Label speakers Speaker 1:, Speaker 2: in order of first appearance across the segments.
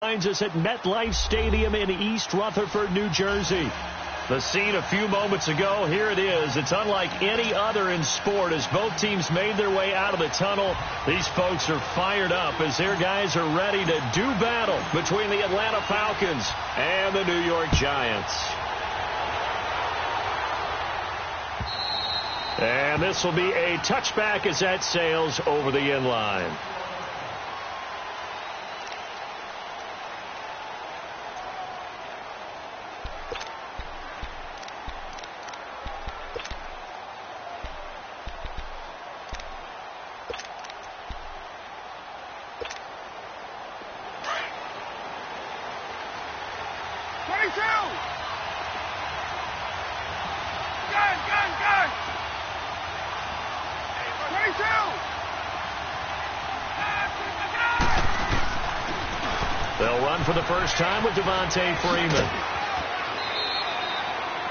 Speaker 1: Finds us at MetLife Stadium in East Rutherford, New Jersey. The scene a few moments ago, here it is. It's unlike any other in sport as both teams made their way out of the tunnel. These folks are fired up as their guys are ready to do battle between the Atlanta Falcons and the New York Giants. And this will be a touchback as that sails over the end line. They'll run for the first time with Devontae Freeman.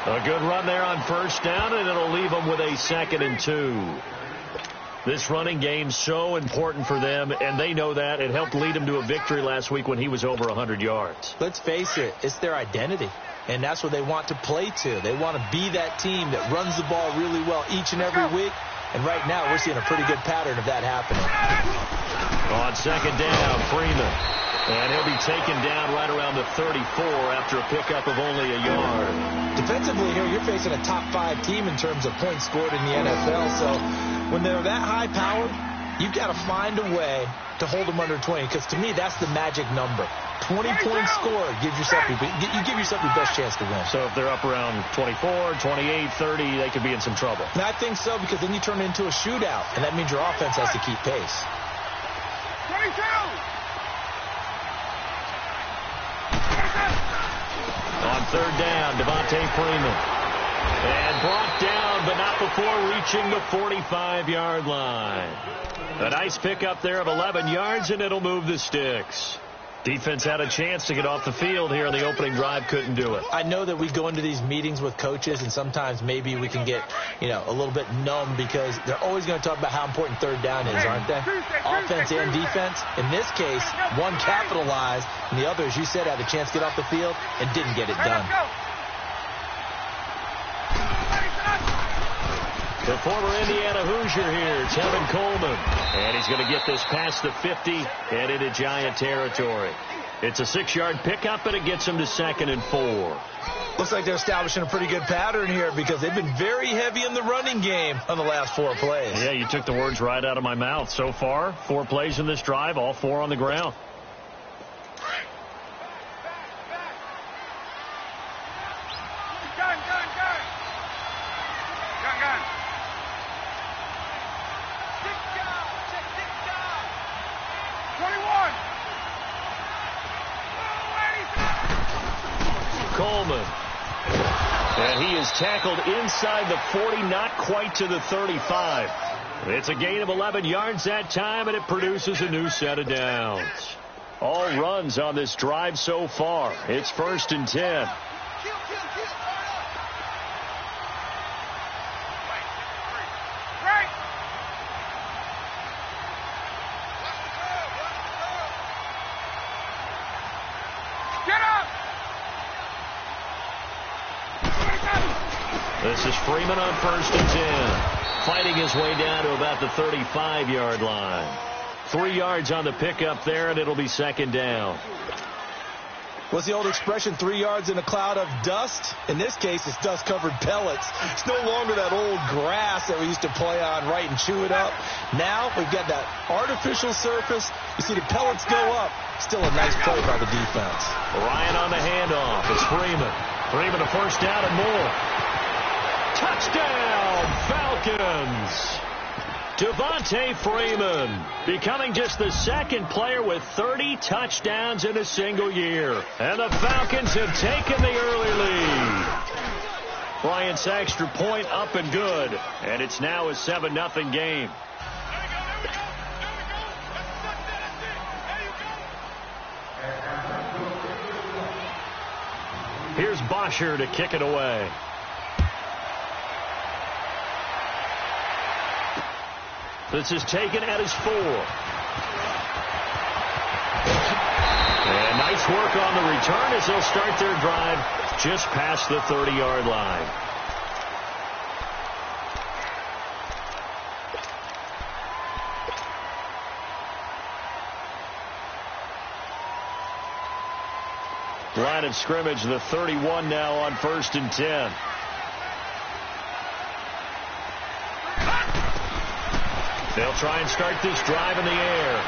Speaker 1: A good run there on first down, and it'll leave them with a 2nd and 2. This running game's so important for them, and they know that. It helped lead them to a victory last week when he was over 100 yards.
Speaker 2: Let's face it, it's their identity, and that's what they want to play to. They want to be that team that runs the ball really well each and every week, and right now we're seeing a pretty good pattern of that happening.
Speaker 1: On 2nd down, Freeman. And he'll be taken down right around the 34 after a pickup of only a yard.
Speaker 2: Defensively here, you're facing a top 5 team in terms of points scored in the NFL. So when they're that high powered, you've got to find a way to hold them under 20. Because to me, that's the magic number. 20 points scored gives yourself you give yourself your best chance to win.
Speaker 1: So if they're up around 24, 28, 30, they could be in some trouble.
Speaker 2: And I think so, because then you turn it into a shootout, and that means your offense has to keep pace.
Speaker 3: 22!
Speaker 1: On 3rd down, Devontae Freeman. And brought down, but not before reaching the 45-yard line. A nice pickup there of 11 yards, and it'll move the sticks. Defense had a chance to get off the field here on the opening drive, couldn't do it.
Speaker 2: I know that we go into these meetings with coaches, and sometimes maybe we can get, a little bit numb because they're always going to talk about how important 3rd down is, aren't they? Offense and defense. In this case, one capitalized, and the other, as you said, had a chance to get off the field and didn't get it done.
Speaker 1: The former Indiana Hoosier here, Tevin Coleman. And he's going to get this past the 50 and into Giant territory. It's a 6-yard pickup, and it gets him to 2nd and 4.
Speaker 2: Looks like they're establishing a pretty good pattern here because they've been very heavy in the running game on the last 4 plays.
Speaker 1: Yeah, you took the words right out of my mouth. So far, 4 plays in this drive, all 4 on the ground. Coleman. And he is tackled inside the 40, not quite to the 35. It's a gain of 11 yards that time, and it produces a new set of downs. All runs on this drive so far. It's 1st and 10. This is Freeman on 1st and 10. Fighting his way down to about the 35-yard line. 3 yards on the pickup there, and it'll be 2nd down.
Speaker 2: What's the old expression, 3 yards in a cloud of dust? In this case, it's dust-covered pellets. It's no longer that old grass that we used to play on, right, and chew it up. Now we've got that artificial surface. You see the pellets go up. Still a nice play by the defense.
Speaker 1: Ryan on the handoff. It's Freeman. Freeman a 1st down and more. Touchdown, Falcons! Devontae Freeman becoming just the 2nd player with 30 touchdowns in a single year. And the Falcons have taken the early lead. Bryant's extra point up and good. And it's now a 7-0 game. Here's Bosher to kick it away. This is taken at his 4. And nice nice work on the return as they'll start their drive just past the 30-yard line. Line of scrimmage, the 31 now on 1st and 10. They'll try and start this drive in the air.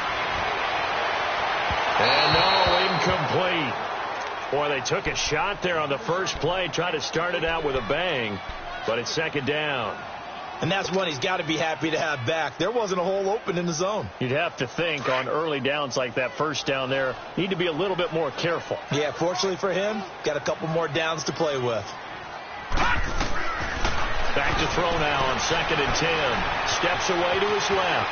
Speaker 1: And no, incomplete. Boy, they took a shot there on the first play, tried to start it out with a bang, but it's 2nd down.
Speaker 2: And that's one he's got to be happy to have back. There wasn't a hole open in the zone.
Speaker 1: You'd have to think on early downs like that first down there, need to be a little bit more careful.
Speaker 2: Yeah, fortunately for him, got a couple more downs to play with.
Speaker 1: Back to throw now on 2nd and 10. Steps away to his left.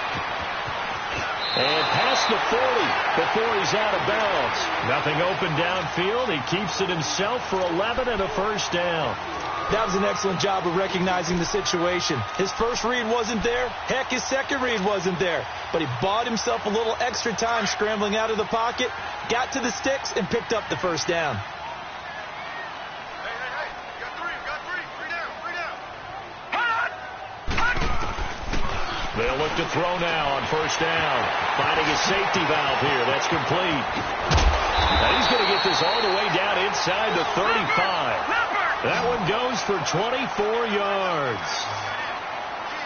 Speaker 1: And past the 40 before he's out of bounds. Nothing open downfield. He keeps it himself for 11 and a first down.
Speaker 2: That was an excellent job of recognizing the situation. His first read wasn't there. Heck, his second read wasn't there. But he bought himself a little extra time scrambling out of the pocket, got to the sticks, and picked up the first down.
Speaker 3: Hey. Got three. Three down.
Speaker 1: They'll look to throw now on 1st down. Finding a safety valve here. That's complete. Now he's going to get this all the way down inside the 35. That one goes for 24 yards.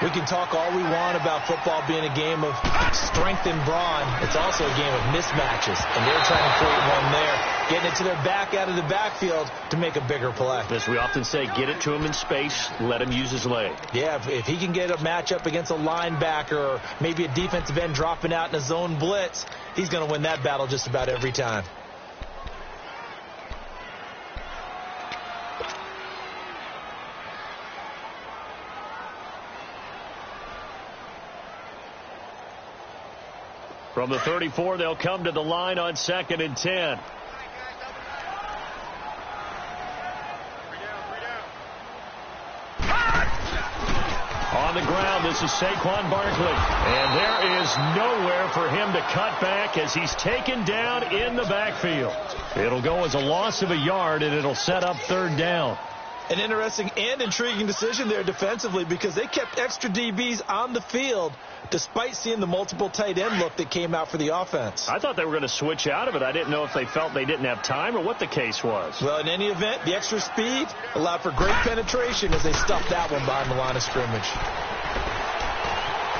Speaker 2: We can talk all we want about football being a game of strength and brawn. It's also a game of mismatches, and they're trying to create one there, getting it to their back out of the backfield to make a bigger play.
Speaker 1: As we often say, get it to him in space, let him use his leg.
Speaker 2: Yeah, if he can get a matchup against a linebacker or maybe a defensive end dropping out in a zone blitz, he's going to win that battle just about every time.
Speaker 1: From the 34, they'll come to the line on 2nd and 10. On the ground, this is Saquon Barkley. And there is nowhere for him to cut back as he's taken down in the backfield. It'll go as a loss of a yard, and it'll set up 3rd down.
Speaker 2: An interesting and intriguing decision there defensively because they kept extra DBs on the field despite seeing the multiple tight end look that came out for the offense.
Speaker 1: I thought they were going to switch out of it. I didn't know if they felt they didn't have time or what the case was.
Speaker 2: Well, in any event, the extra speed allowed for great penetration as they stuffed that one behind the line of scrimmage.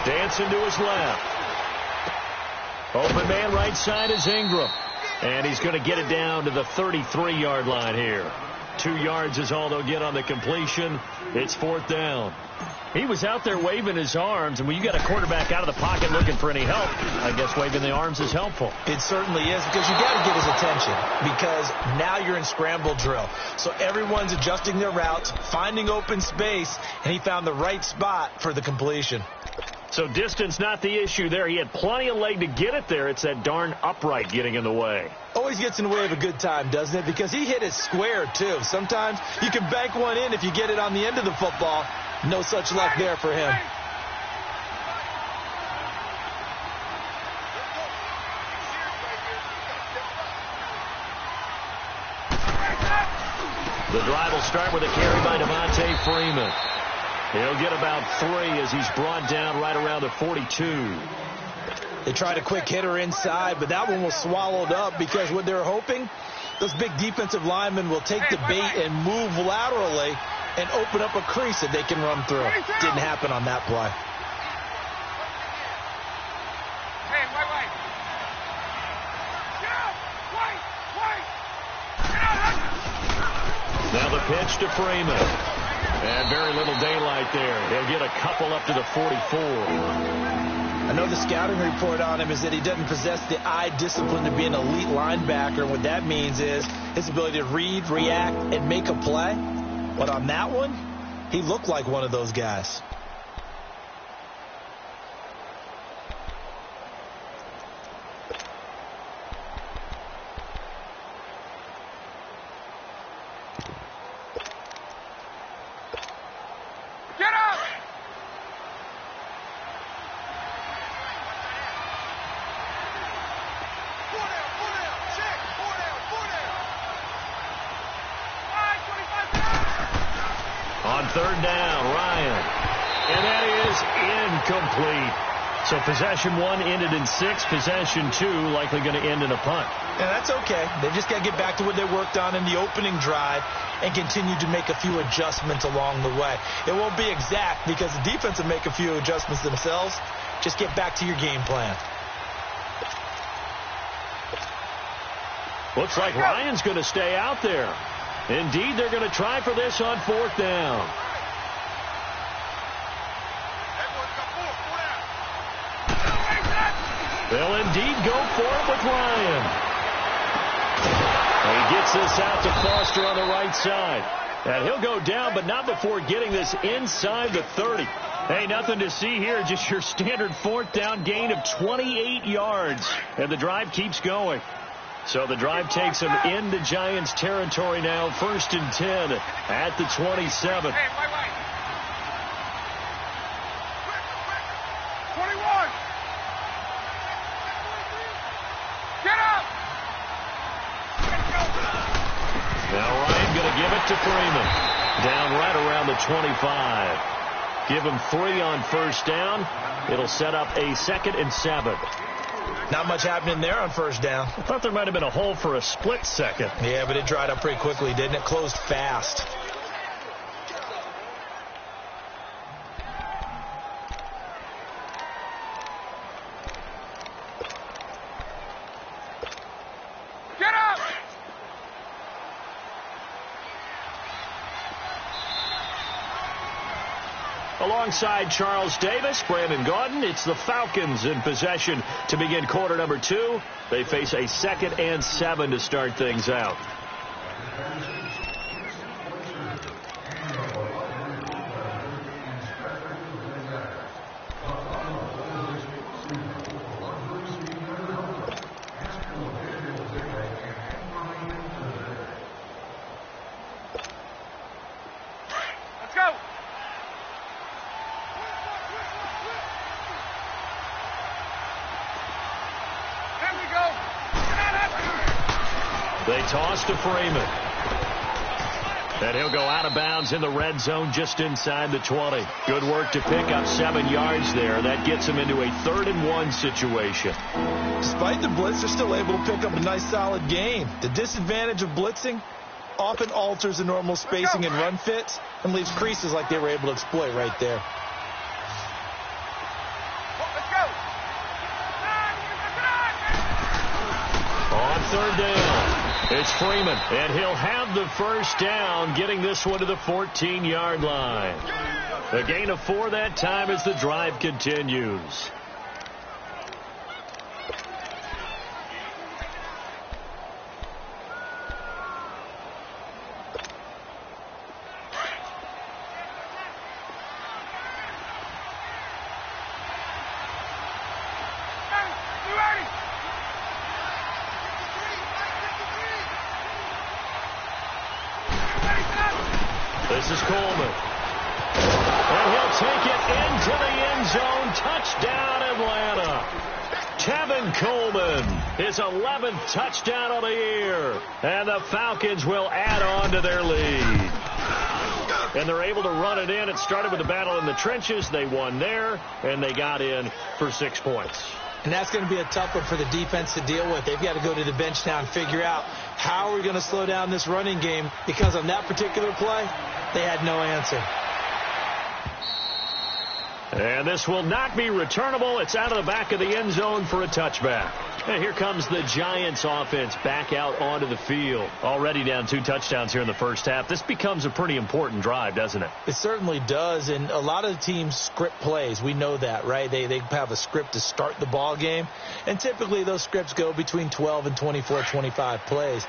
Speaker 1: Dancing to his left. Open man right side is Ingram. And he's going to get it down to the 33-yard line here. 2 yards is all they'll get on the completion. It's 4th down. He was out there waving his arms, and when you got a quarterback out of the pocket looking for any help, I guess waving the arms is helpful.
Speaker 2: It certainly is because you got to get his attention because now you're in scramble drill. So everyone's adjusting their routes, finding open space, and he found the right spot for the completion.
Speaker 1: So distance not the issue there. He had plenty of leg to get it there. It's that darn upright getting in the way.
Speaker 2: Always gets in the way of a good time, doesn't it? Because he hit it square, too. Sometimes you can bank one in if you get it on the end of the football. No such luck there for him.
Speaker 1: The drive will start with a carry by Devontae Freeman. He'll get about 3 as he's brought down right around the 42.
Speaker 2: They tried a quick hitter inside, but that one was swallowed up because what they're hoping, those big defensive linemen will take the bait and move laterally and open up a crease that they can run through. Didn't happen on that play.
Speaker 1: Now the pitch to Freeman. And very little daylight there. He'll get a couple up to the 44.
Speaker 2: I know the scouting report on him is that he doesn't possess the eye discipline to be an elite linebacker. And what that means is his ability to read, react, and make a play. But on that one, he looked like one of those guys.
Speaker 1: On third down, Ryan. And that is incomplete. So possession 1 ended in 6. Possession 2 likely going to end in a punt.
Speaker 2: And that's okay. They just got to get back to what they worked on in the opening drive and continue to make a few adjustments along the way. It won't be exact because the defense will make a few adjustments themselves. Just get back to your game plan.
Speaker 1: Looks like Ryan's going to stay out there. Indeed, they're going to try for this on fourth down. They'll indeed go for it with Ryan. He gets this out to Foster on the right side. And he'll go down, but not before getting this inside the 30. Hey, nothing to see here, just your standard fourth down gain of 28 yards. And the drive keeps going. So the drive takes them into Giants territory now, 1st and 10 at the 27.
Speaker 3: 21. Get up!
Speaker 1: Now Ryan going to give it to Freeman. Down right around the 25. Give him 3 on first down. It'll set up a 2nd and 7.
Speaker 2: Not much happening there on first down.
Speaker 1: I thought there might have been a hole for a split second.
Speaker 2: Yeah, but it dried up pretty quickly, didn't it? Closed fast.
Speaker 3: Get up!
Speaker 1: Alongside Charles Davis, Brandon Gaudin, it's the Falcons in possession to begin quarter number 2. They face a 2nd and 7 to start things out.
Speaker 3: Let's go! There we go!
Speaker 1: They toss to Freeman. And he'll go out of bounds in the red zone just inside the 20. Good work to pick up 7 yards there. That gets him into a 3rd and 1 situation.
Speaker 2: Despite the blitz, they're still able to pick up a nice solid gain. The disadvantage of blitzing often alters the normal spacing and run fits and leaves creases like they were able to exploit right there.
Speaker 3: Let's go!
Speaker 1: On third down, it's Freeman, and he'll have the first down, getting this one to the 14-yard line. A gain of 4 that time as the drive continues.
Speaker 3: You ready?
Speaker 1: This is Coleman. And he'll take it into the end zone. Touchdown, Atlanta. Tevin Coleman, his 11th touchdown of the year. And the Falcons will add on to their lead. And they're able to run it in. It started with a battle in the trenches. They won there, and they got in for 6 points.
Speaker 2: And that's going to be a tough one for the defense to deal with. They've got to go to the bench now and figure out how are we going to slow down this running game, because on that particular play, they had no answer.
Speaker 1: And this will not be returnable. It's out of the back of the end zone for a touchback. And here comes the Giants offense back out onto the field. Already down 2 touchdowns here in the first half. This becomes a pretty important drive, doesn't it?
Speaker 2: It certainly does, and a lot of teams script plays. We know that, right? They have a script to start the ball game, and typically those scripts go between 12 and 24, 25 plays.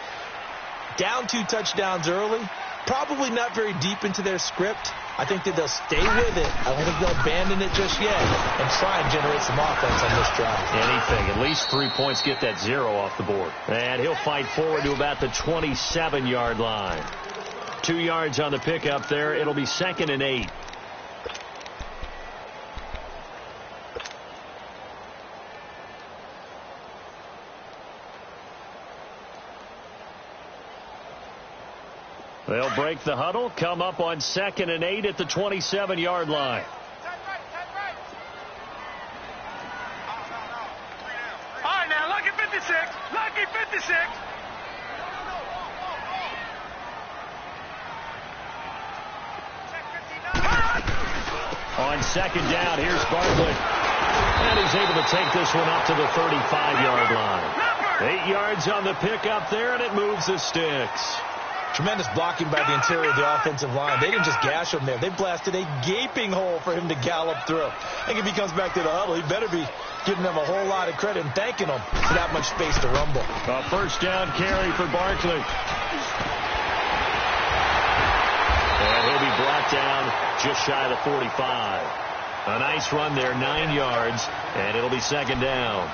Speaker 2: Down 2 touchdowns early, probably not very deep into their script. I think that they'll stay with it. I don't think they'll abandon it just yet and try and generate some offense on this drive.
Speaker 1: Anything. At least 3 points, get that 0 off the board. And he'll fight forward to about the 27-yard line. 2 yards on the pickup there. It'll be 2nd and 8. They'll break the huddle, come up on 2nd and 8 at the 27-yard line.
Speaker 3: All right, now, lucky 56. Lucky 56.
Speaker 1: On 2nd down, here's Barkley. And he's able to take this one up to the 35-yard line. 8 yards on the pickup there, and it moves the sticks.
Speaker 2: Tremendous blocking by the interior of the offensive line. They didn't just gash him there. They blasted a gaping hole for him to gallop through. I think if he comes back to the huddle, he better be giving them a whole lot of credit and thanking them for that much space to rumble.
Speaker 1: A 1st down carry for Barkley. And he'll be brought down just shy of the 45. A nice run there, 9 yards, and it'll be 2nd down.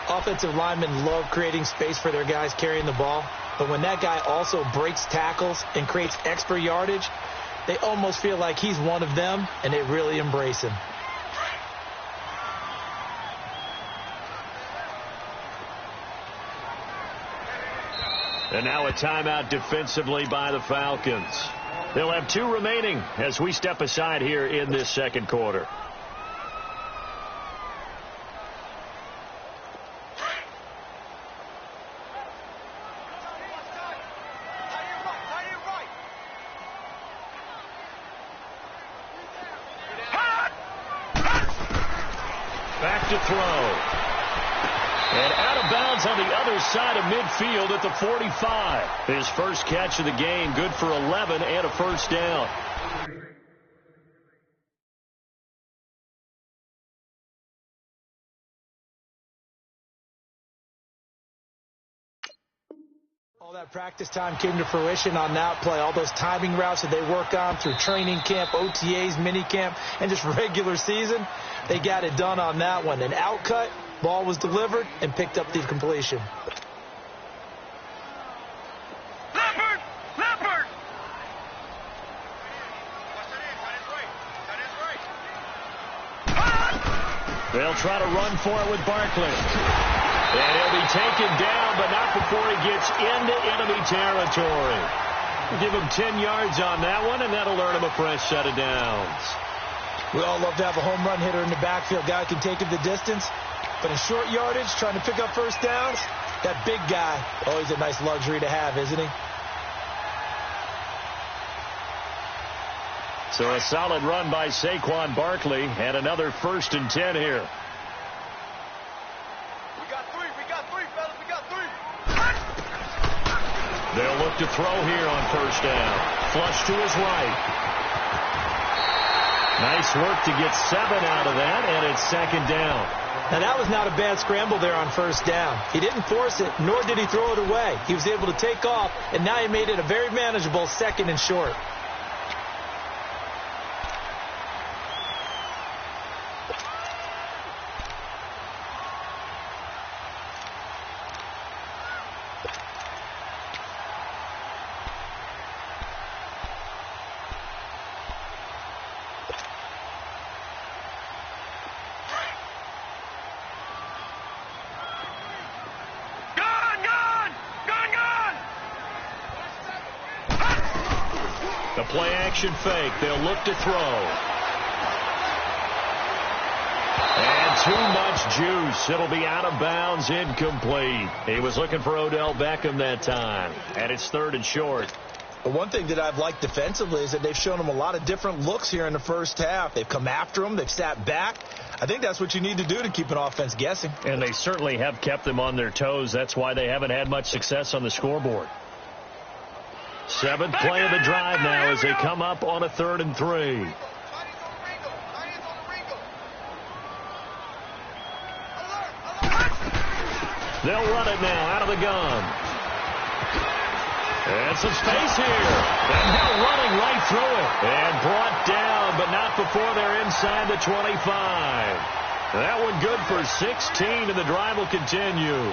Speaker 2: Offensive linemen love creating space for their guys carrying the ball. But when that guy also breaks tackles and creates extra yardage, they almost feel like he's one of them, and they really embrace him.
Speaker 1: And now a timeout defensively by the Falcons. They'll have 2 remaining as we step aside here in this 2nd quarter. Back to throw. And out of bounds on the other side of midfield at the 45. His first catch of the game, good for 11 and a 1st down.
Speaker 2: All that practice time came to fruition on that play. All those timing routes that they work on through training camp, OTAs, mini camp, and just regular season, they got it done on that one. An out cut, ball was delivered, and picked up the completion.
Speaker 3: Leopard! Leopard!
Speaker 1: They'll try to run for it with Barkley. And he'll be taken down, but not before he gets into enemy territory. Give him 10 yards on that one, and that'll earn him a fresh set of downs.
Speaker 2: We all love to have a home run hitter in the backfield. Guy can take it the distance. But in short yardage, trying to pick up 1st downs, that big guy, always a nice luxury to have, isn't he?
Speaker 1: So a solid run by Saquon Barkley, and another 1st and 10 here. They'll look to throw here on 1st down. Flush to his right. Nice work to get 7 out of that, and it's 2nd down.
Speaker 2: Now, that was not a bad scramble there on 1st down. He didn't force it, nor did he throw it away. He was able to take off, and now he made it a very manageable 2nd and short.
Speaker 1: The play action fake. They'll look to throw. And too much juice. It'll be out of bounds, incomplete. He was looking for Odell Beckham that time. And it's 3rd and short.
Speaker 2: But one thing that I've liked defensively is that they've shown him a lot of different looks here in the 1st half. They've come after him. They've sat back. I think that's what you need to do to keep an offense guessing.
Speaker 1: And they certainly have kept them on their toes. That's why they haven't had much success on the scoreboard. 7th play of the drive now as they come up on a 3rd and 3. They'll run it now out of the gun. And some space here. And now running right through it. And brought down, but not before they're inside the 25. That one good for 16, and the drive will continue.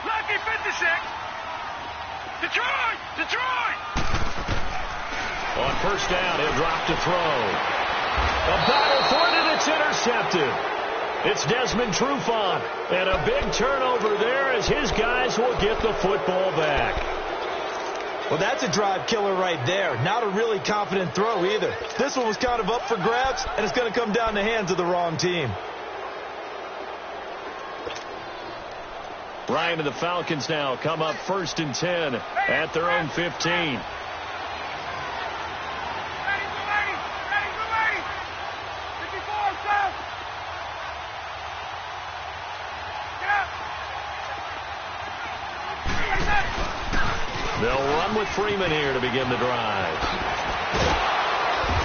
Speaker 3: Lucky 56. Detroit! Detroit!
Speaker 1: On 1st down, he'll drop to throw. A battle for it, and it's intercepted. It's Desmond Trufant, and a big turnover there as his guys will get the football back.
Speaker 2: Well, that's a drive killer right there. Not a really confident throw either. This one was kind of up for grabs, and it's going to come down the hands of the wrong team.
Speaker 1: Ryan and the Falcons now come up 1st and 10 at their own 15. They'll run with Freeman here to begin the drive.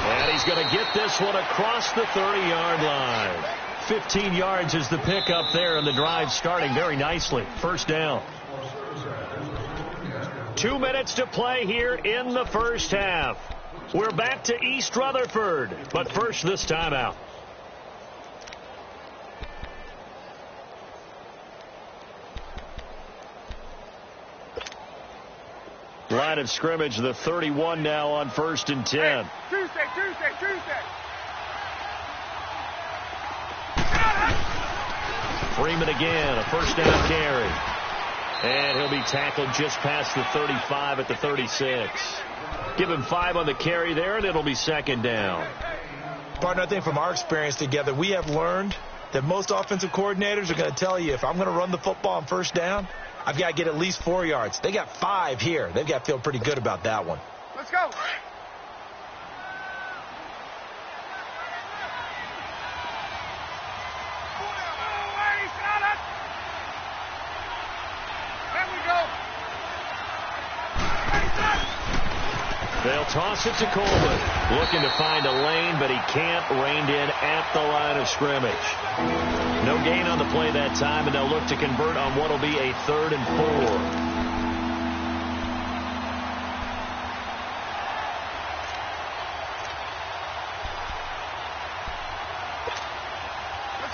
Speaker 1: And he's going to get this one across the 30-yard line. 15 yards is the pickup there, and the drive starting very nicely. First down. 2 minutes to play here in the first half. We're back to East Rutherford, but first this timeout. Line of scrimmage, the 31 now on 1st and 10.
Speaker 3: Tuesday.
Speaker 1: Freeman again, a first down carry. And he'll be tackled just past the 35 at the 36. Give him 5 on the carry there, and it'll be 2nd down.
Speaker 2: Partner, I think from our experience together, we have learned that most offensive coordinators are going to tell you, if I'm going to run the football on 1st down, I've got to get at least 4 yards. They got 5 here. They've got to feel pretty good about that one.
Speaker 3: Let's go.
Speaker 1: They'll toss it to Coleman. Looking to find a lane, but he can't. Reined in at the line of scrimmage. No gain on the play that time, and they'll look to convert on what will be a 3rd and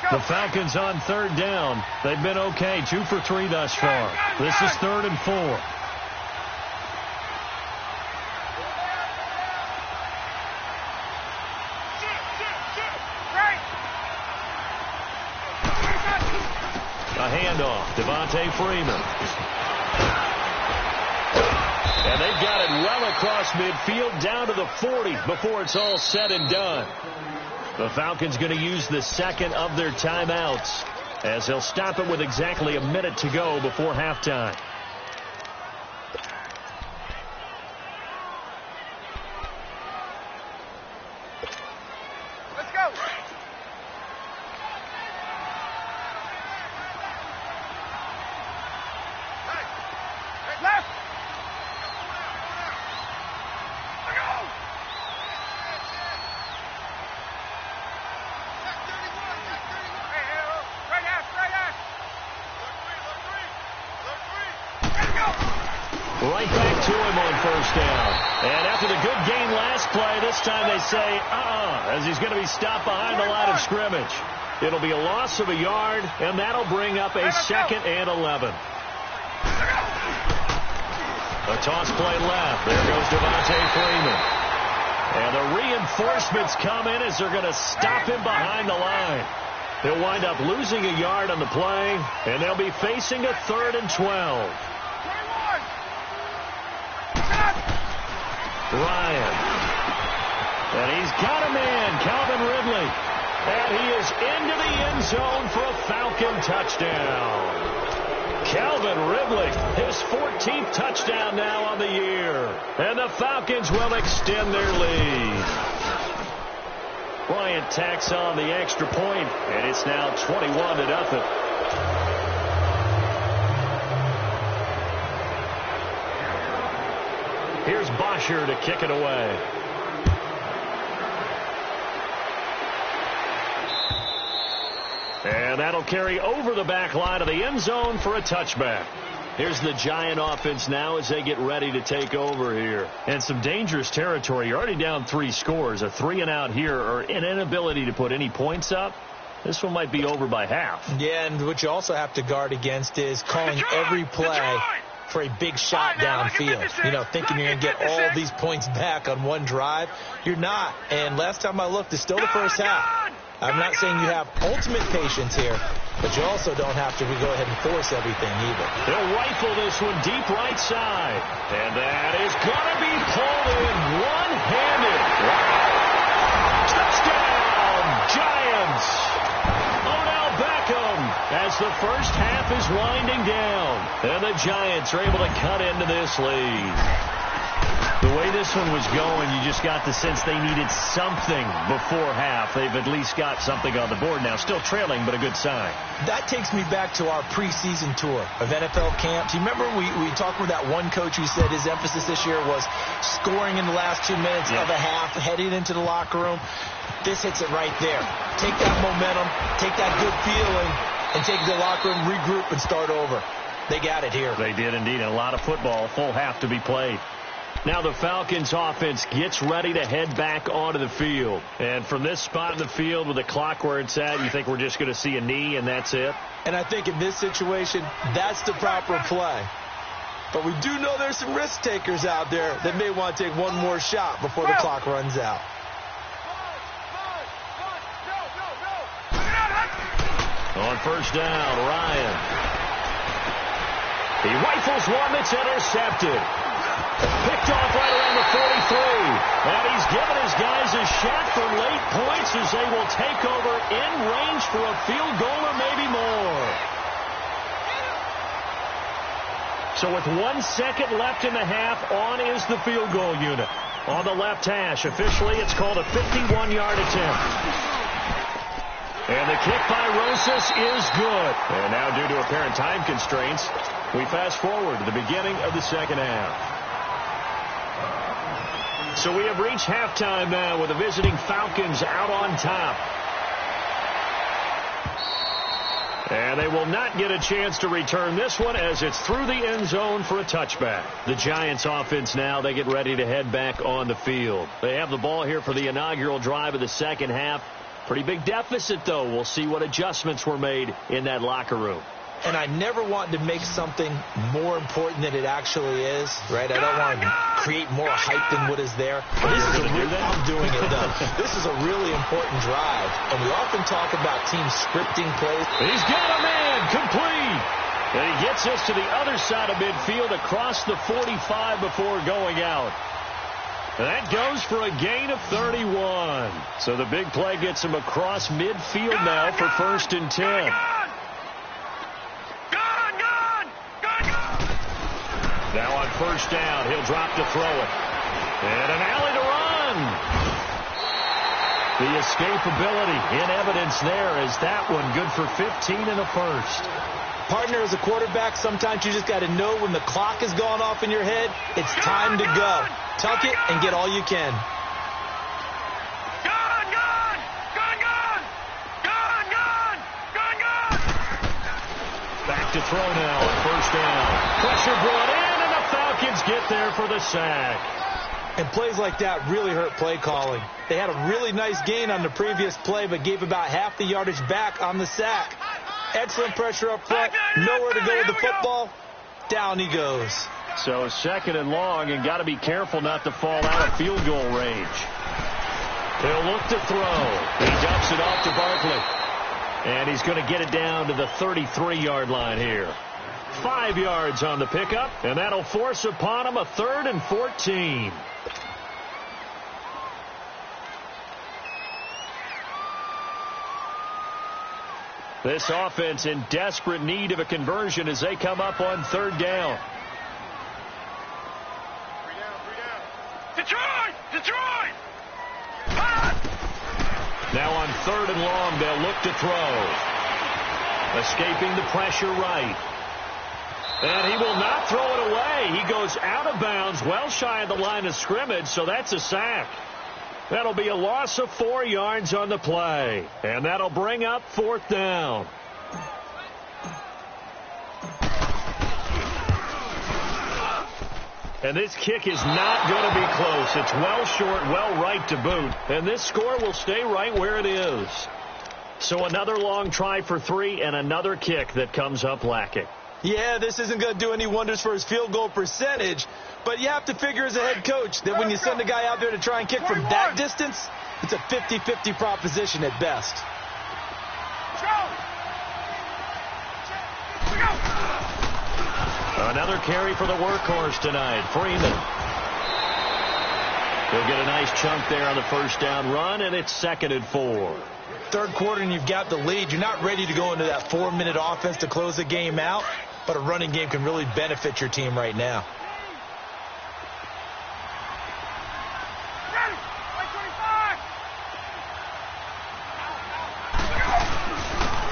Speaker 1: 4. The Falcons on 3rd down. They've been okay, 2 for 3 thus far. This is 3rd and 4. Handoff, Devontae Freeman. And they've got it well across midfield down to the 40 before it's all said and done. The Falcons going to use the 2nd of their timeouts as they'll stop it with exactly a minute to go before halftime.
Speaker 3: Let's go.
Speaker 1: Right back to him on 1st down. And after the good gain last play, this time they say, as he's going to be stopped behind the line of scrimmage. It'll be a loss of a yard, and that'll bring up a 2nd and 11. A toss play left. There goes Devontae Freeman. And the reinforcements come in as they're going to stop him behind the line. He'll wind up losing a yard on the play, and they'll be facing a 3rd and 12. Ryan. And he's got a man, Calvin Ridley. And he is into the end zone for a Falcon touchdown. Calvin Ridley, his 14th touchdown now on the year. And the Falcons will extend their lead. Bryant tacks on the extra point, and it's now 21-0. Here's Bosher to kick it away. And that'll carry over the back line of the end zone for a touchback. Here's the Giant offense now as they get ready to take over here. And some dangerous territory. You're already down 3 scores. A 3-and-out here, or an inability to put any points up. This one might be over by half.
Speaker 2: Yeah, and what you also have to guard against is calling every play for a big shot downfield. You know, thinking you're going to get all these points back on one drive. You're not. And last time I looked, it's still the first half. I'm not saying you have ultimate patience here, but you also don't have to go ahead and force everything either.
Speaker 1: They'll rifle this one deep right side. And that is going to be pulled in one-handed. Touchdown, Giants. Odell Beckham as the first half is winding down. And the Giants are able to cut into this lead. The way this one was going, you just got the sense they needed something before half. They've at least got something on the board now. Still trailing, but a good sign.
Speaker 2: That takes me back to our preseason tour of NFL camp. Do you remember we talked with that one coach who said his emphasis this year was scoring in the last 2 minutes of a half, heading into the locker room? This hits it right there. Take that momentum, take that good feeling, and take the locker room, regroup, and start over. They got it here.
Speaker 1: They did indeed. A lot of football, full half to be played. Now the Falcons offense gets ready to head back onto the field. And from this spot in the field with the clock where it's at, you think we're just going to see a knee and that's it?
Speaker 2: And I think in this situation, that's the proper play. But we do know there's some risk takers out there that may want to take one more shot before the clock runs out.
Speaker 1: On first down, Ryan. He rifles one that's intercepted. Picked off right around the 43. And he's given his guys a shot for late points as they will take over in range for a field goal or maybe more. So with 1 second left in the half, on is the field goal unit. On the left hash, officially it's called a 51-yard attempt. And the kick by Rosas is good. And now due to apparent time constraints, we fast forward to the beginning of the second half. So we have reached halftime now with the visiting Falcons out on top. And they will not get a chance to return this one as it's through the end zone for a touchback. The Giants offense now, they get ready to head back on the field. They have the ball here for the inaugural drive of the second half. Pretty big deficit, though. We'll see what adjustments were made in that locker room.
Speaker 2: And I never want to make something more important than it actually is, right? I don't want to create more hype than what is there. This is I'm doing it, though. This is a really important drive. And we often talk about teams scripting plays.
Speaker 1: He's got a man complete. And he gets us to the other side of midfield across the 45 before going out. That goes for a gain of 31. So the big play gets him across midfield now for 1st and 10. Now on first down, he'll drop to throw it. And an alley to run. The escapability in evidence there as that one good for 15 and a first.
Speaker 2: Partner, as a quarterback, sometimes you just got to know when the clock has gone off in your head, it's time to go. Tuck it and get all you can.
Speaker 1: Back to throw now on first down. Pressure brought in, and the Falcons get there for the sack.
Speaker 2: And plays like that really hurt play calling. They had a really nice gain on the previous play, but gave about half the yardage back on the sack. Excellent pressure up front. Nowhere to go with the football. Down he goes.
Speaker 1: So 2nd and long, and got to be careful not to fall out of field goal range. He'll look to throw. He dumps it off to Barkley. And he's going to get it down to the 33-yard line here. 5 yards on the pickup, and that'll force upon him a 3rd and 14. This offense in desperate need of a conversion as they come up on 3rd down.
Speaker 3: Detroit!
Speaker 1: Now on 3rd and long, they'll look to throw. Escaping the pressure right. And he will not throw it away. He goes out of bounds, well shy of the line of scrimmage, so that's a sack. That'll be a loss of 4 yards on the play. And that'll bring up 4th down. And this kick is not going to be close. It's well short, well right to boot. And this score will stay right where it is. So another long try for 3 and another kick that comes up lacking.
Speaker 2: Yeah, this isn't going to do any wonders for his field goal percentage. But you have to figure as a head coach that when you send a guy out there to try and kick from that distance, It's a 50-50 proposition at best.
Speaker 1: Another carry for the workhorse tonight, Freeman. He'll get a nice chunk there on the first down run, and it's 2nd and 4.
Speaker 2: Third quarter, and you've got the lead. You're not ready to go into that 4-minute offense to close the game out, but a running game can really benefit your team right now.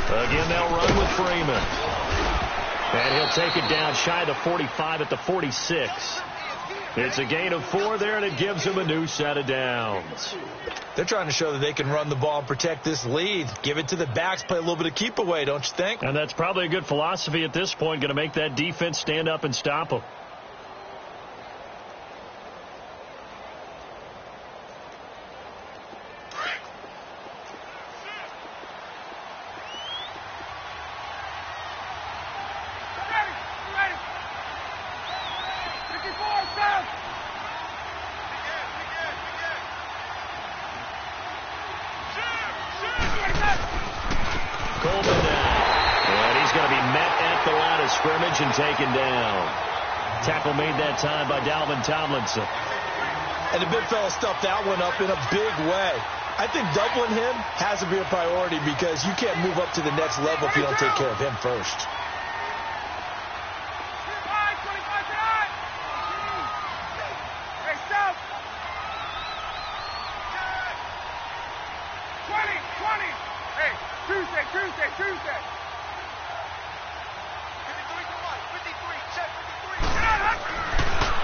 Speaker 1: Again, they'll run with Freeman. And he'll take it down shy of the 45 at the 46. It's a gain of 4 there, and it gives him a new set of downs.
Speaker 2: They're trying to show that they can run the ball and protect this lead. Give it to the backs, play a little bit of keep away, don't you think?
Speaker 1: And that's probably a good philosophy at this point, going to make that defense stand up and stop them. Scrimmage and taken down. Tackle made that time by Dalvin Tomlinson.
Speaker 2: And the big fella stuffed that one up in a big way. I think doubling him has to be a priority because you can't move up to the next level if you don't take care of him first.
Speaker 3: Tuesday.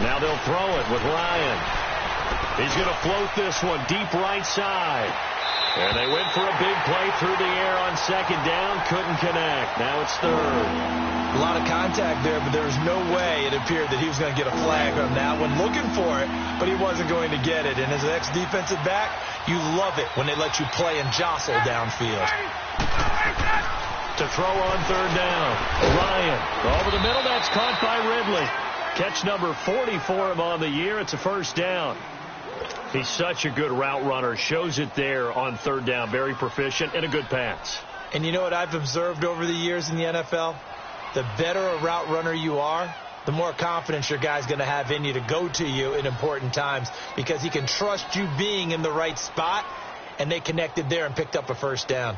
Speaker 1: Now they'll throw it with Ryan. He's going to float this one deep right side. And they went for a big play through the air on 2nd down. Couldn't connect. Now it's 3rd.
Speaker 2: A lot of contact there, but there was no way it appeared that he was going to get a flag on that one. Looking for it, but he wasn't going to get it. And as an ex-defensive back, you love it when they let you play and jostle downfield.
Speaker 1: To throw on 3rd down. Ryan over the middle. That's caught by Ridley. Catch number 40 for him on the year. It's a 1st down. He's such a good route runner. Shows it there on 3rd down. Very proficient and a good pass.
Speaker 2: And you know what I've observed over the years in the NFL? The better a route runner you are, the more confidence your guy's going to have in you to go to you in important times because he can trust you being in the right spot, and they connected there and picked up a 1st down.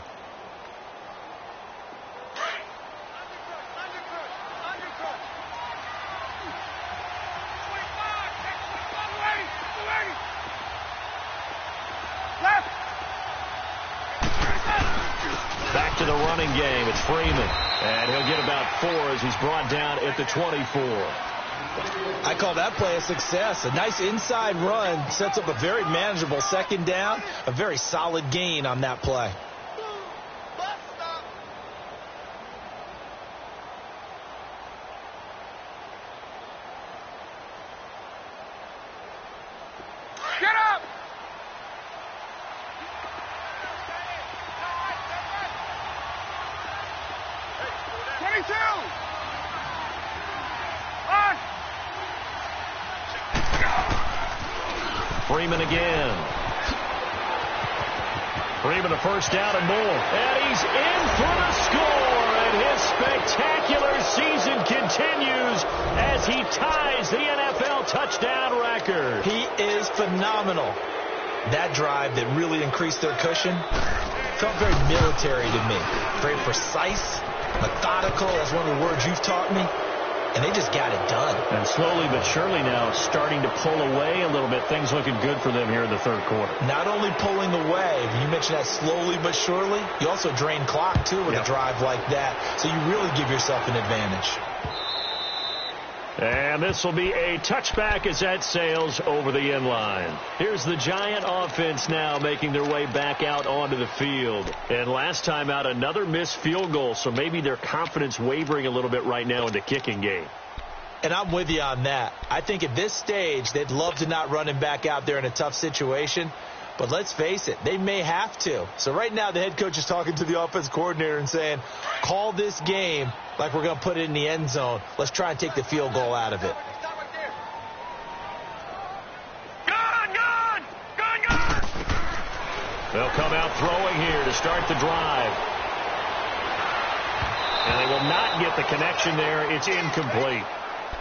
Speaker 1: Back to the running game. It's Freeman. And he'll get about 4 as he's brought down at the 24.
Speaker 2: I call that play a success. A nice inside run sets up a very manageable 2nd down. A very solid gain on that play.
Speaker 3: Get up!
Speaker 1: Freeman again. Freeman a 1st down and more. And he's in for the score. And his spectacular season continues as he ties the NFL touchdown record.
Speaker 2: He is phenomenal. That drive that really increased their cushion felt very military to me. Very precise, methodical. That's one of the words you've taught me. And they just got it done.
Speaker 1: And slowly but surely now starting to pull away a little bit. Things looking good for them here in the 3rd quarter.
Speaker 2: Not only pulling away, you mentioned that slowly but surely, you also drain clock, too, with a drive like that. So you really give yourself an advantage.
Speaker 1: And this will be a touchback as that sails over the end line. Here's the Giant offense now making their way back out onto the field. And last time out, another missed field goal, so maybe their confidence wavering a little bit right now in the kicking game.
Speaker 2: And I'm with you on that. I think at this stage, they'd love to not run him back out there in a tough situation. But let's face it, they may have to. So right now, the head coach is talking to the offense coordinator and saying, call this game like we're going to put it in the end zone. Let's try and take the field goal out of it.
Speaker 1: They'll come out throwing here to start the drive. And they will not get the connection there. It's incomplete.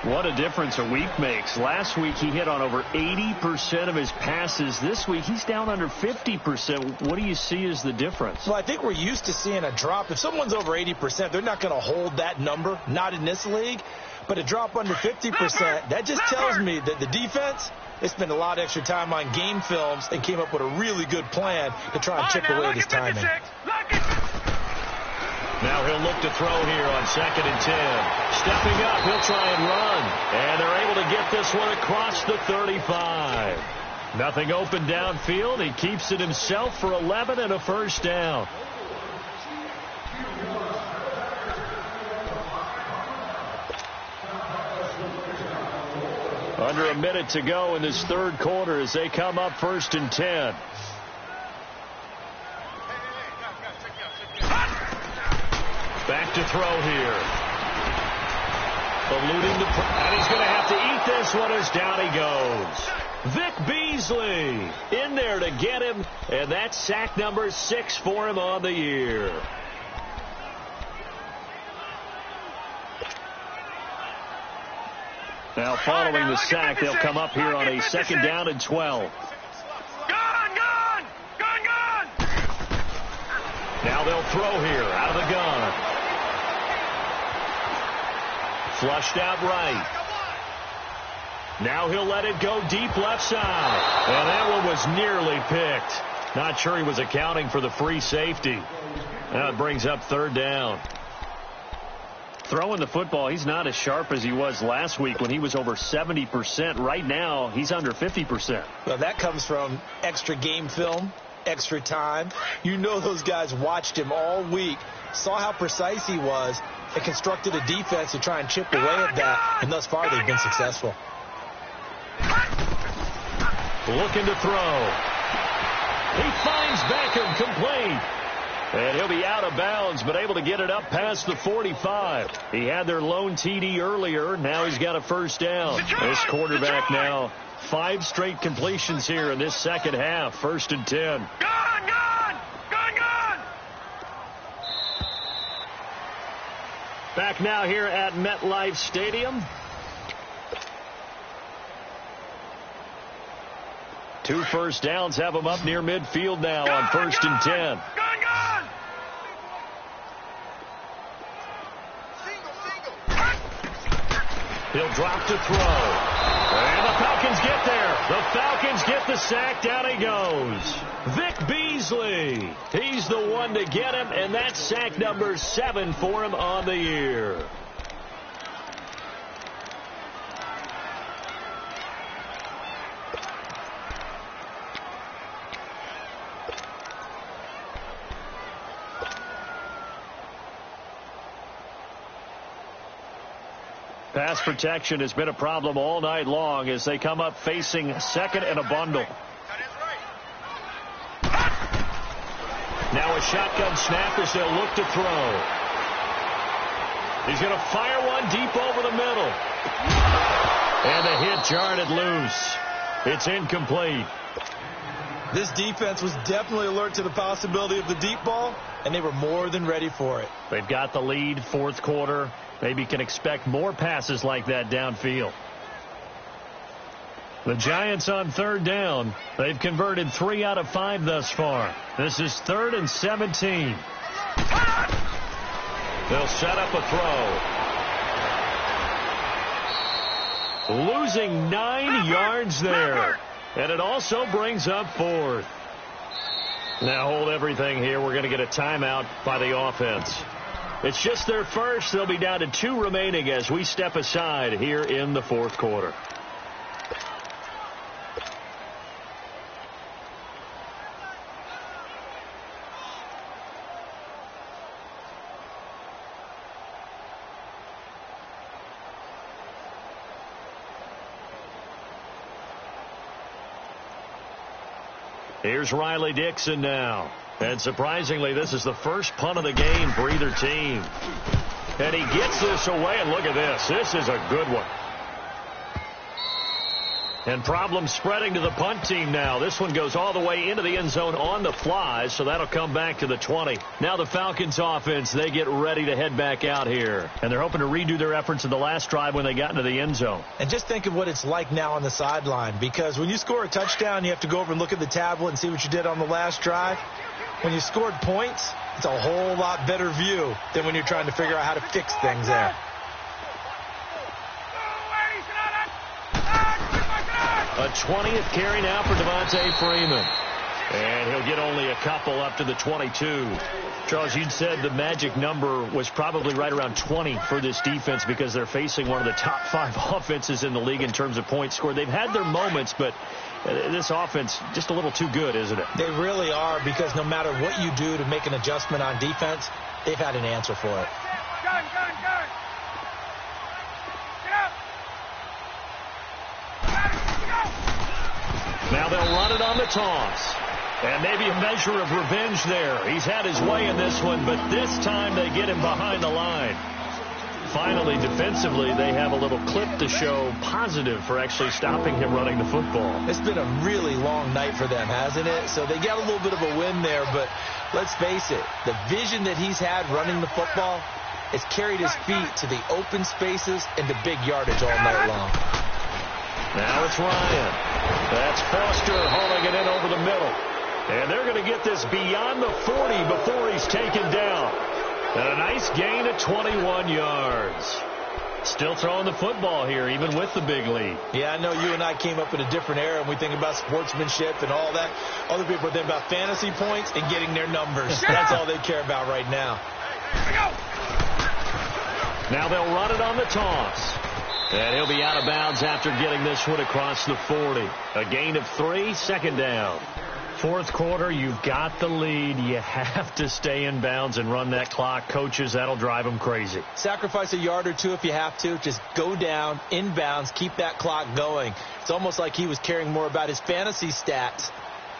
Speaker 1: What a difference a week makes. Last week he hit on over 80% of his passes. This week he's down under 50%. What do you see as the difference?
Speaker 2: Well, I think we're used to seeing a drop. If someone's over 80%, they're not going to hold that number, not in this league. But a drop under 50%, that just tells me that the defense, they spent a lot of extra time on game films and came up with a really good plan to try and chip away this timing.
Speaker 1: Now he'll look to throw here on 2nd and 10. Stepping up, he'll try and run. And they're able to get this one across the 35. Nothing open downfield. He keeps it himself for 11 and a first down. Under a minute to go in this third quarter as they come up 1st and 10. Back to throw here. Eluding the... And he's going to have to eat this one as down he goes. Vic Beasley in there to get him. And that's sack number 6 for him on the year. Now following the sack, they'll come up here on a 2nd down and 12.
Speaker 3: Gone!
Speaker 1: Now they'll throw here out of the gun. Flushed out right. Now he'll let it go deep left side. And that one was nearly picked. Not sure he was accounting for the free safety. Now it brings up 3rd down. Throwing the football, he's not as sharp as he was last week when he was over 70%. Right now, he's under 50%.
Speaker 2: Well, that comes from extra game film, extra time. You know those guys watched him all week, saw how precise he was, and constructed a defense to try and chip away at that, and thus far they've been successful.
Speaker 1: Looking to throw. He finds Beckham complete. And he'll be out of bounds, but able to get it up past the 45. He had their lone TD earlier. Now he's got a first down. This quarterback now 5 straight completions here in this second half. 1st and 10.
Speaker 3: Gone!
Speaker 1: Back now here at MetLife Stadium. 2 first downs have him up near midfield now on 1st and 10. He'll drop to throw. And the Falcons get there. The Falcons get the sack. Down he goes. Vic Beasley. He's the one to get him, and that's sack number 7 for him on the year. Pass protection has been a problem all night long as they come up facing 2nd and a bundle. Now a shotgun snap as they'll look to throw. He's going to fire one deep over the middle. And the hit jarred it loose. It's incomplete.
Speaker 2: This defense was definitely alert to the possibility of the deep ball, and they were more than ready for it.
Speaker 1: They've got the lead, 4th quarter. Maybe can expect more passes like that downfield. The Giants on 3rd down. They've converted 3 out of 5 thus far. This is 3rd and 17. They'll set up a throw. Losing 9 yards there. And it also brings up 4th. Now hold everything here. We're going to get a timeout by the offense. It's just their first. They'll be down to 2 remaining as we step aside here in the 4th quarter. Here's Riley Dixon now. And surprisingly, this is the first punt of the game for either team. And he gets this away, and look at this. This is a good one. And problems spreading to the punt team now. This one goes all the way into the end zone on the fly, so that'll come back to the 20. Now the Falcons offense, they get ready to head back out here. And they're hoping to redo their efforts in the last drive when they got into the end zone.
Speaker 2: And just think of what it's like now on the sideline, because when you score a touchdown, you have to go over and look at the tablet and see what you did on the last drive. When you scored points, it's a whole lot better view than when you're trying to figure out how to fix things there.
Speaker 1: A 20th carry now for Devontae Freeman. And he'll get only a couple up to the 22. Charles, you'd said the magic number was probably right around 20 for this defense because they're facing one of the top 5 offenses in the league in terms of points scored. They've had their moments, but this offense just a little too good, isn't it?
Speaker 2: They really are, because no matter what you do to make an adjustment on defense, they've had an answer for it.
Speaker 3: Gun.
Speaker 1: Now they'll run it on the toss. And maybe a measure of revenge there. He's had his way in this one, but this time they get him behind the line. Finally, defensively, they have a little clip to show positive for actually stopping him running the football.
Speaker 2: It's been a really long night for them, hasn't it? So they got a little bit of a win there, but let's face it, the vision that he's had running the football has carried his feet to the open spaces and to big yardage all night long.
Speaker 1: Now it's Ryan. That's Foster hauling it in over the middle. And they're going to get this beyond the 40 before he's taken down. And a nice gain of 21 yards. Still throwing the football here, even with the big lead.
Speaker 2: Yeah, I know you and I came up in a different era, and we think about sportsmanship and all that. Other people think about fantasy points and getting their numbers. That's all they care about right now.
Speaker 1: Now they'll run it on the toss. And he'll be out of bounds after getting this one across the 40. A gain of 3, second down. Fourth quarter, you've got the lead. You have to stay in bounds and run that clock. Coaches, that'll drive them crazy.
Speaker 2: Sacrifice a yard or two if you have to. Just go down, in bounds, keep that clock going. It's almost like he was caring more about his fantasy stats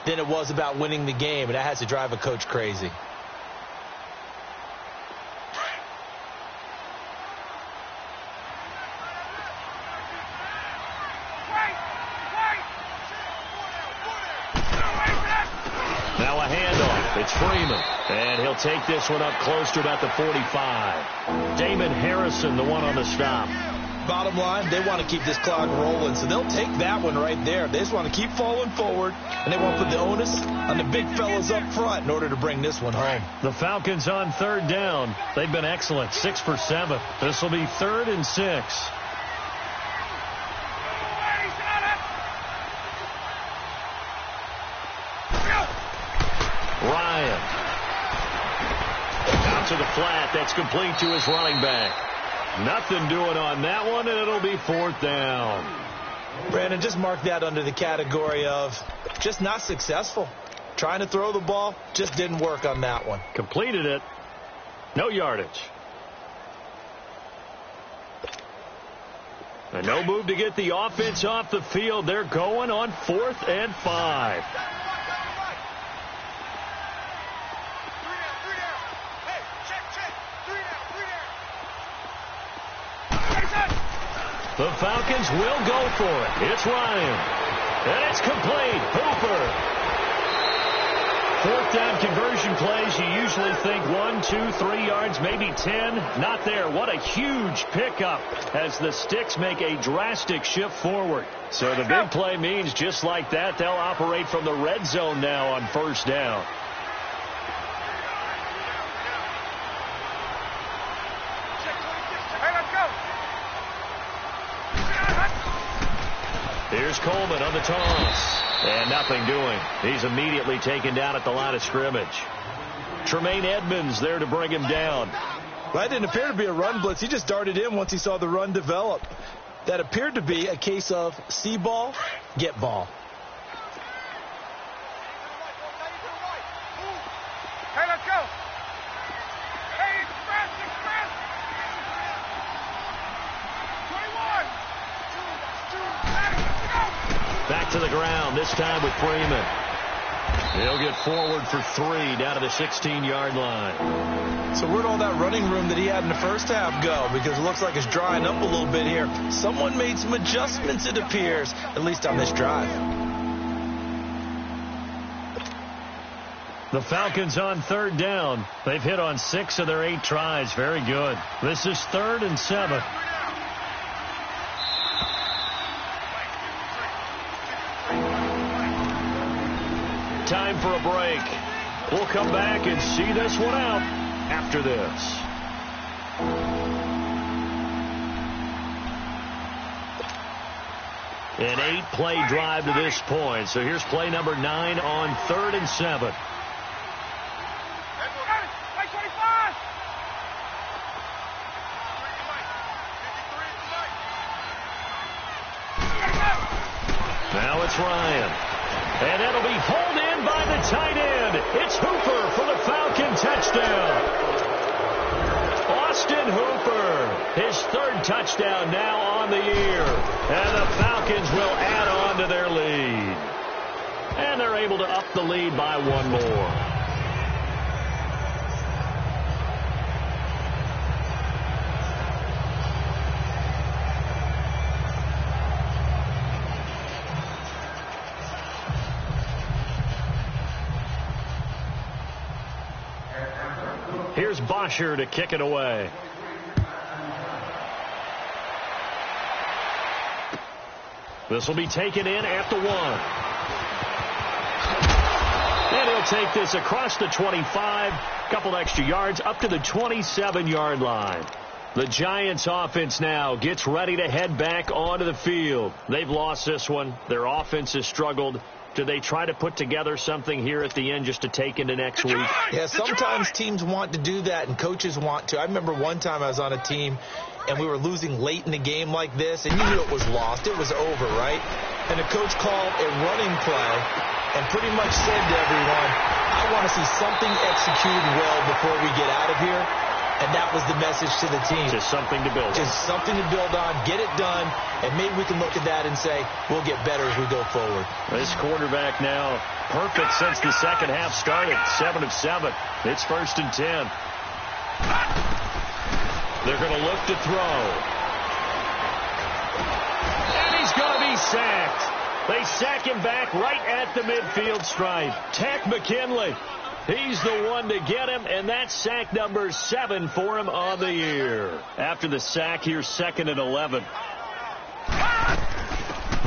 Speaker 2: than it was about winning the game, and that has to drive a coach crazy.
Speaker 1: Now a handoff. It's Freeman. And he'll take this one up close to about the 45. Damon Harrison, the one on the stop.
Speaker 2: Bottom line, they want to keep this clock rolling, so they'll take that one right there. They just want to keep falling forward, and they want to put the onus on the big fellas up front in order to bring this one home.
Speaker 1: The Falcons on third down. They've been excellent, 6 for 7. This will be 3rd and 6. Ryan. Out to the flat. That's complete to his running back. Nothing doing on that one, and it'll be 4th down.
Speaker 2: Brandon, just mark that under the category of just not successful. Trying to throw the ball, just didn't work on that one.
Speaker 1: Completed it. No yardage. And no move to get the offense off the field. They're going on 4th and 5. The Falcons will go for it. It's Ryan. And it's complete. Hooper. 4th down conversion plays. You usually think 1, 2, 3 yards, maybe 10. Not there. What a huge pickup as the Sticks make a drastic shift forward. So the big play means just like that, they'll operate from the red zone now on 1st down. Here's Coleman on the toss. And nothing doing. He's immediately taken down at the line of scrimmage. Tremaine Edmonds there to bring him down.
Speaker 2: Well, that didn't appear to be a run blitz. He just darted in once he saw the run develop. That appeared to be a case of see ball, get ball.
Speaker 3: Hey, let's go. Hey, express. 21.
Speaker 1: Back to the ground, this time with Freeman. He'll get forward for 3 down to the 16-yard line.
Speaker 2: So where'd all that running room that he had in the first half go? Because it looks like it's drying up a little bit here. Someone made some adjustments, it appears, at least on this drive.
Speaker 1: The Falcons on 3rd down. They've hit on 6 of their 8 tries. Very good. This is 3rd and 7. Time for a break. We'll come back and see this one out after this. An 8-play drive to this point. So here's play number 9 on 3rd and 7. Now it's Ryan. And that'll be pulled in by the tight end. It's Hooper for the Falcon touchdown. Austin Hooper, his 3rd touchdown now on the year. And the Falcons will add on to their lead. And they're able to up the lead by 1 more. Here's Bosher to kick it away. This will be taken in at the 1. And he'll take this across the 25, couple extra yards, up to the 27-yard line. The Giants offense now gets ready to head back onto the field. They've lost this one. Their offense has struggled. Do they try to put together something here at the end just to take into next week?
Speaker 2: Yeah, sometimes teams want to do that and coaches want to. I remember one time I was on a team and we were losing late in the game like this, and you knew it was lost. It was over, right? And the coach called a running play and pretty much said to everyone, I want to see something executed well before we get out of here. And that was the message to the team.
Speaker 1: Just something to build on.
Speaker 2: Just something to build on, get it done, and maybe we can look at that and say, we'll get better as we go forward.
Speaker 1: This quarterback now perfect since the second half started. 7 of 7. It's 1st and 10. They're going to look to throw. And he's going to be sacked. They sack him back right at the midfield stripe. Tack McKinley. He's the one to get him, and that's sack number 7 for him on the year. After the sack, here's 2nd and 11.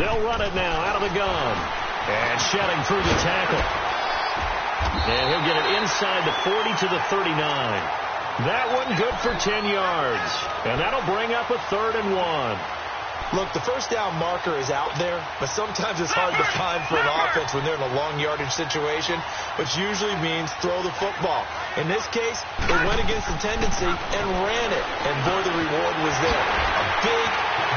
Speaker 1: They'll run it now out of the gun. And shedding through the tackle. And he'll get it inside the 40 to the 39. That one good for 10 yards. And that'll bring up a 3rd and 1.
Speaker 2: Look, the first down marker is out there, but sometimes it's hard to find for an offense when they're in a long yardage situation, which usually means throw the football. In this case, they went against the tendency and ran it, and boy, the reward was there. A big,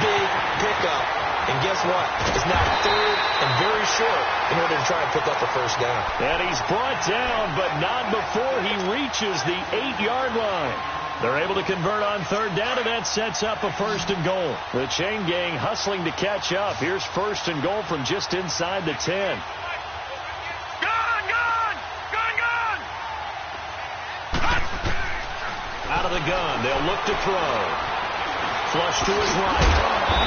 Speaker 2: big pickup, and guess what? It's now 3rd and very short in order to try and pick up the first down.
Speaker 1: And he's brought down, but not before he reaches the 8-yard line. They're able to convert on 3rd down, and that sets up a 1st and goal. The chain gang hustling to catch up. Here's 1st and goal from just inside the 10. Out of the gun, they'll look to throw. Flush to his right.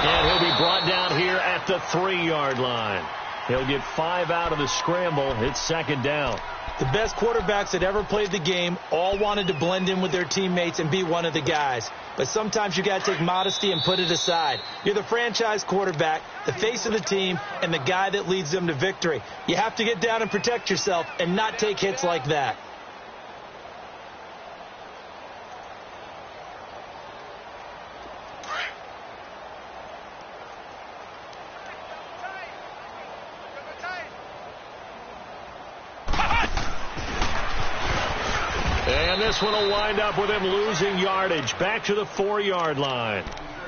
Speaker 1: And he'll be brought down here at the 3-yard line. He'll get 5 out of the scramble. It's 2nd down.
Speaker 2: The best quarterbacks that ever played the game all wanted to blend in with their teammates and be one of the guys. But sometimes you got to take modesty and put it aside. You're the franchise quarterback, the face of the team, and the guy that leads them to victory. You have to get down and protect yourself and not take hits like that.
Speaker 1: And this one will wind up with him losing yardage back to the 4-yard line.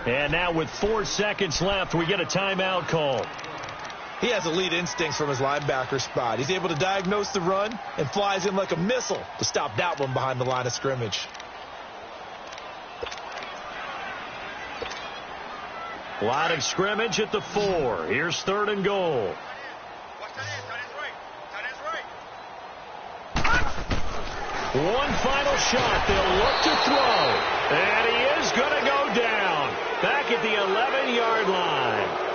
Speaker 1: And now with 4 seconds left, we get a timeout call.
Speaker 2: He has elite instincts from his linebacker spot. He's able to diagnose the run and flies in like a missile to stop that one behind the line of scrimmage.
Speaker 1: Line of scrimmage at the 4. Here's 3rd and goal. One final shot. They'll look to throw. And he is going to go down. Back at the 11-yard line.